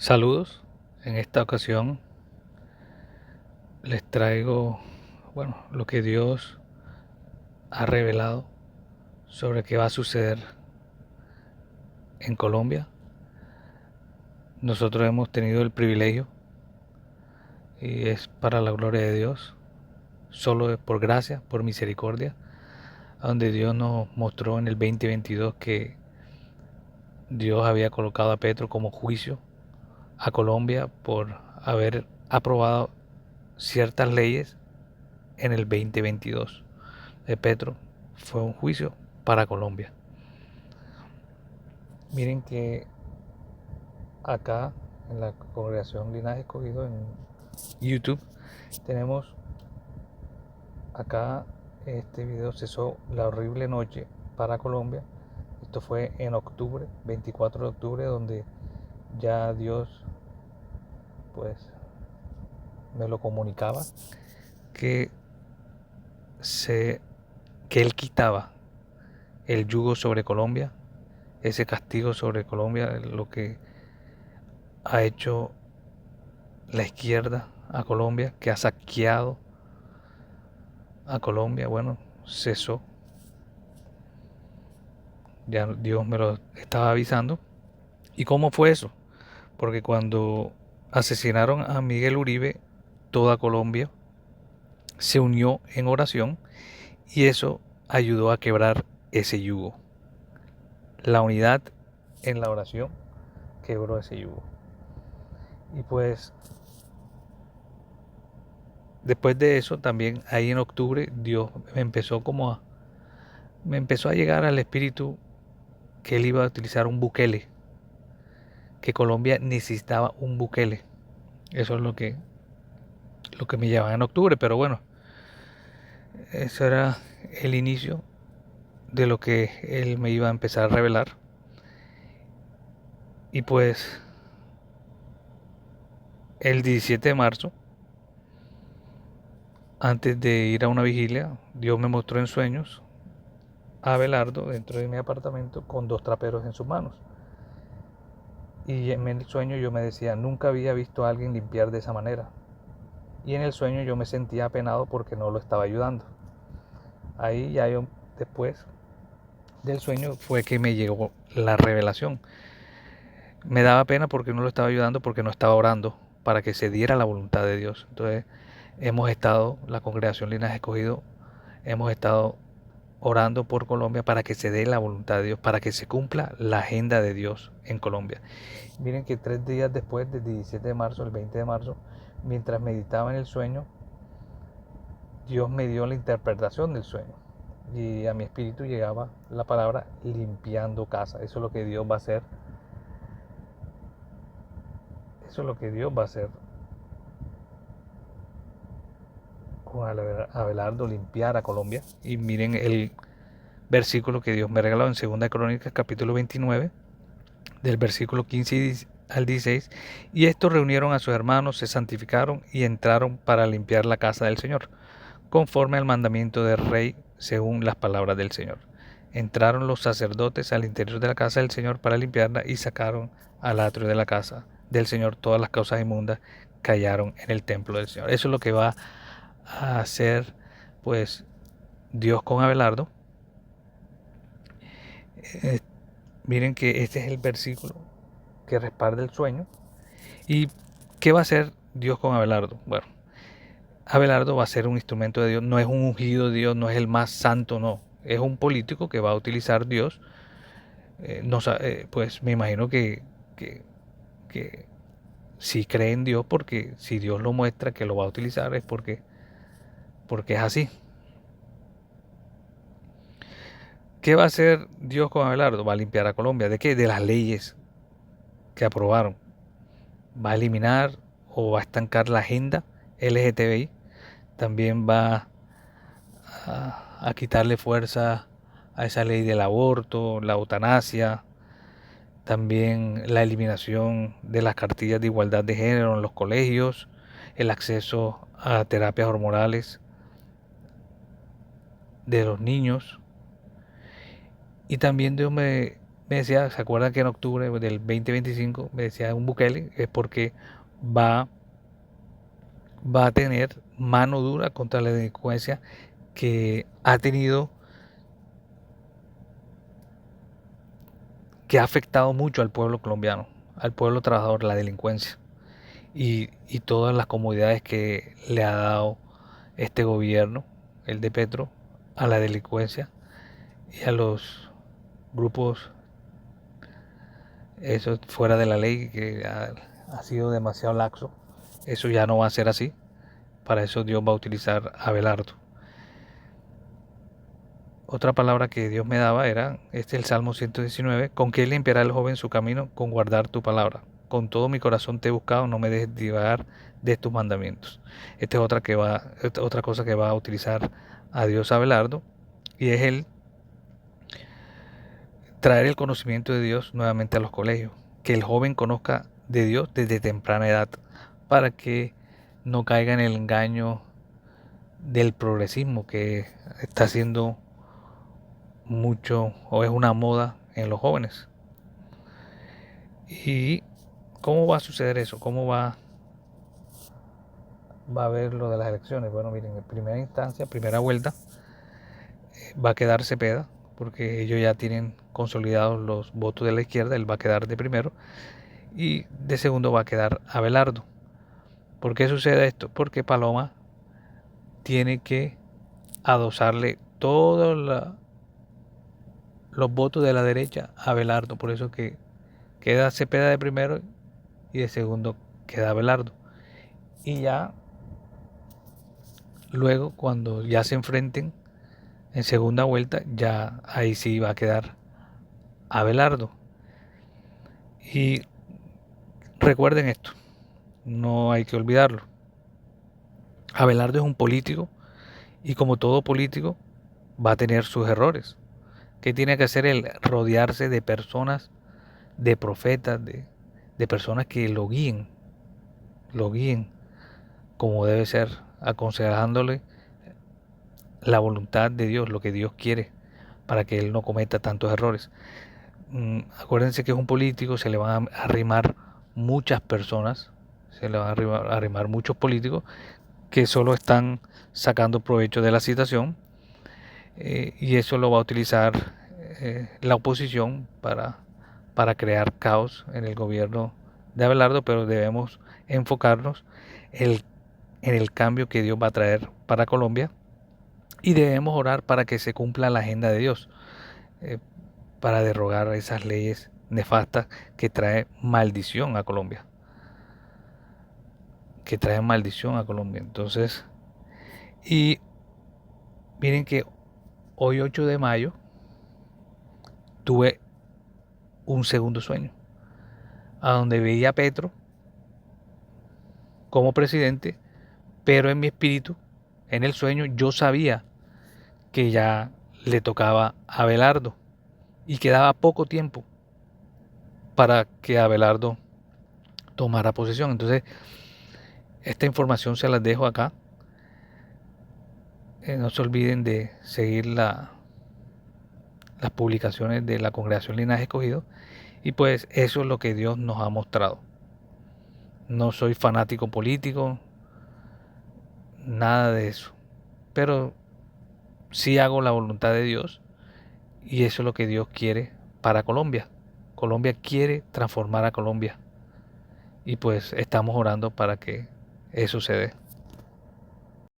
Saludos, en esta ocasión les traigo, lo que Dios ha revelado sobre qué va a suceder en Colombia. Nosotros hemos tenido el privilegio, y es para la gloria de Dios, solo por gracia, por misericordia, donde Dios nos mostró en el 2022 que Dios había colocado a Petro como juicio a Colombia por haber aprobado ciertas leyes en el 2022. De Petro fue un juicio para Colombia. Miren que acá en la congregación Linaje Escogido en YouTube tenemos acá este video: cesó la horrible noche para Colombia. Esto fue en octubre, 24 de octubre, donde ya Dios pues me lo comunicaba que se que él quitaba el yugo sobre Colombia, ese castigo sobre Colombia, lo que ha hecho la izquierda a Colombia, que ha saqueado a Colombia. Bueno, cesó. Ya Dios me lo estaba avisando. ¿Y cómo fue eso? Porque cuando asesinaron a Miguel Uribe, toda Colombia se unió en oración y eso ayudó a quebrar ese yugo. La unidad en la oración quebró ese yugo. Y pues después de eso también ahí en octubre Dios me empezó a llegar al espíritu que él iba a utilizar un Bukele, que Colombia necesitaba un Bukele. Eso es lo que me llevaba en octubre, pero bueno, eso era el inicio de lo que él me iba a empezar a revelar. Y pues el 17 de marzo, antes de ir a una vigilia, Dios me mostró en sueños a Abelardo dentro de mi apartamento con dos traperos en sus manos. Y en el sueño yo me decía, nunca había visto a alguien limpiar de esa manera. Y en el sueño yo me sentía apenado porque no lo estaba ayudando. Ahí ya yo, después del sueño, fue que me llegó la revelación. Me daba pena porque no lo estaba ayudando, porque no estaba orando para que se diera la voluntad de Dios. Entonces hemos estado, la congregación Linaje Escogido, hemos estado orando por Colombia para que se dé la voluntad de Dios, para que se cumpla la agenda de Dios en Colombia. Miren que 3 días después, del 17 de marzo, el 20 de marzo, mientras meditaba en el sueño, Dios me dio la interpretación del sueño. Y a mi espíritu llegaba la palabra limpiando casa. Eso es lo que Dios va a hacer. Eso es lo que Dios va a hacer con Abelardo, limpiar a Colombia. Y miren el versículo que Dios me regaló en 2 Crónicas, capítulo 29, del versículo 15 al 16. Y estos reunieron a sus hermanos, se santificaron y entraron para limpiar la casa del Señor, conforme al mandamiento del rey, según las palabras del Señor. Entraron los sacerdotes al interior de la casa del Señor para limpiarla y sacaron al atrio de la casa del Señor todas las cosas inmundas que hallaron en el templo del Señor. Eso es lo que va a hacer pues Dios con Abelardo. Eh, Miren que este es el versículo que respalda el sueño. ¿Y qué va a hacer Dios con Abelardo? Bueno, Abelardo va a ser un instrumento de Dios, no es un ungido de Dios, no es el más santo, no. Es un político que va a utilizar Dios. No, pues me imagino que si cree en Dios, porque si Dios lo muestra que lo va a utilizar es porque es así. ¿Qué va a hacer Dios con Abelardo? Va a limpiar a Colombia. ¿De qué? De las leyes que aprobaron. Va a eliminar o va a estancar la agenda LGTBI. También va a quitarle fuerza a esa ley del aborto, la eutanasia, también la eliminación de las cartillas de igualdad de género en los colegios, el acceso a terapias hormonales de los niños. Y también Dios me me decía, ¿se acuerdan que en octubre del 2025 me decía un Bukele? Es porque va, va a tener mano dura contra la delincuencia que ha tenido, que ha afectado mucho al pueblo colombiano, al pueblo trabajador, la delincuencia y todas las comodidades que le ha dado este gobierno, el de Petro, a la delincuencia y a los grupos eso fuera de la ley que ha sido demasiado laxo. Eso ya no va a ser así. Para eso Dios va a utilizar a Abelardo. Otra palabra que Dios me daba era el Salmo 119, con que limpiará el joven su camino, con guardar tu palabra. Con todo mi corazón te he buscado, no me dejes divagar de tus mandamientos. Esta es otra cosa que va a utilizar a Dios Abelardo, y es el traer el conocimiento de Dios nuevamente a los colegios. Que el joven conozca de Dios desde temprana edad, para que no caiga en el engaño del progresismo que está haciendo mucho o es una moda en los jóvenes. ¿Y cómo va a suceder eso? ¿Cómo va a haber lo de las elecciones? Bueno, miren, en primera instancia, primera vuelta, va a quedar Cepeda, porque ellos ya tienen consolidados los votos de la izquierda, él va a quedar de primero, y de segundo va a quedar Abelardo. ¿Por qué sucede esto? Porque Paloma tiene que adosarle todos los votos de la derecha a Abelardo, por eso que queda Cepeda de primero y de segundo queda Abelardo. Y ya luego, cuando ya se enfrenten en segunda vuelta, ya ahí sí va a quedar Abelardo. Y recuerden esto, no hay que olvidarlo. Abelardo es un político y como todo político va a tener sus errores. ¿Qué tiene que hacer él? Rodearse de personas, de profetas, de personas que lo guíen como debe ser, aconsejándole la voluntad de Dios, lo que Dios quiere, para que él no cometa tantos errores. Acuérdense que es un político, se le van a arrimar muchas personas, se le van a arrimar muchos políticos que solo están sacando provecho de la situación, y eso lo va a utilizar la oposición para crear caos en el gobierno de Abelardo, pero debemos enfocarnos en el cambio que Dios va a traer para Colombia y debemos orar para que se cumpla la agenda de Dios, eh, para derrogar esas leyes nefastas que traen maldición a Colombia, que traen maldición a Colombia. Entonces, y miren que hoy 8 de mayo tuve un segundo sueño, a donde veía a Petro como presidente, pero en mi espíritu, en el sueño, yo sabía que ya le tocaba a Abelardo y quedaba poco tiempo para que Abelardo tomara posesión. Entonces, esta información se las dejo acá. No se olviden de seguir las publicaciones de la Congregación Linaje Escogido. Y pues eso es lo que Dios nos ha mostrado. No soy fanático político, nada de eso. Pero sí hago la voluntad de Dios y eso es lo que Dios quiere para Colombia. Colombia quiere transformar a Colombia y pues estamos orando para que eso se dé.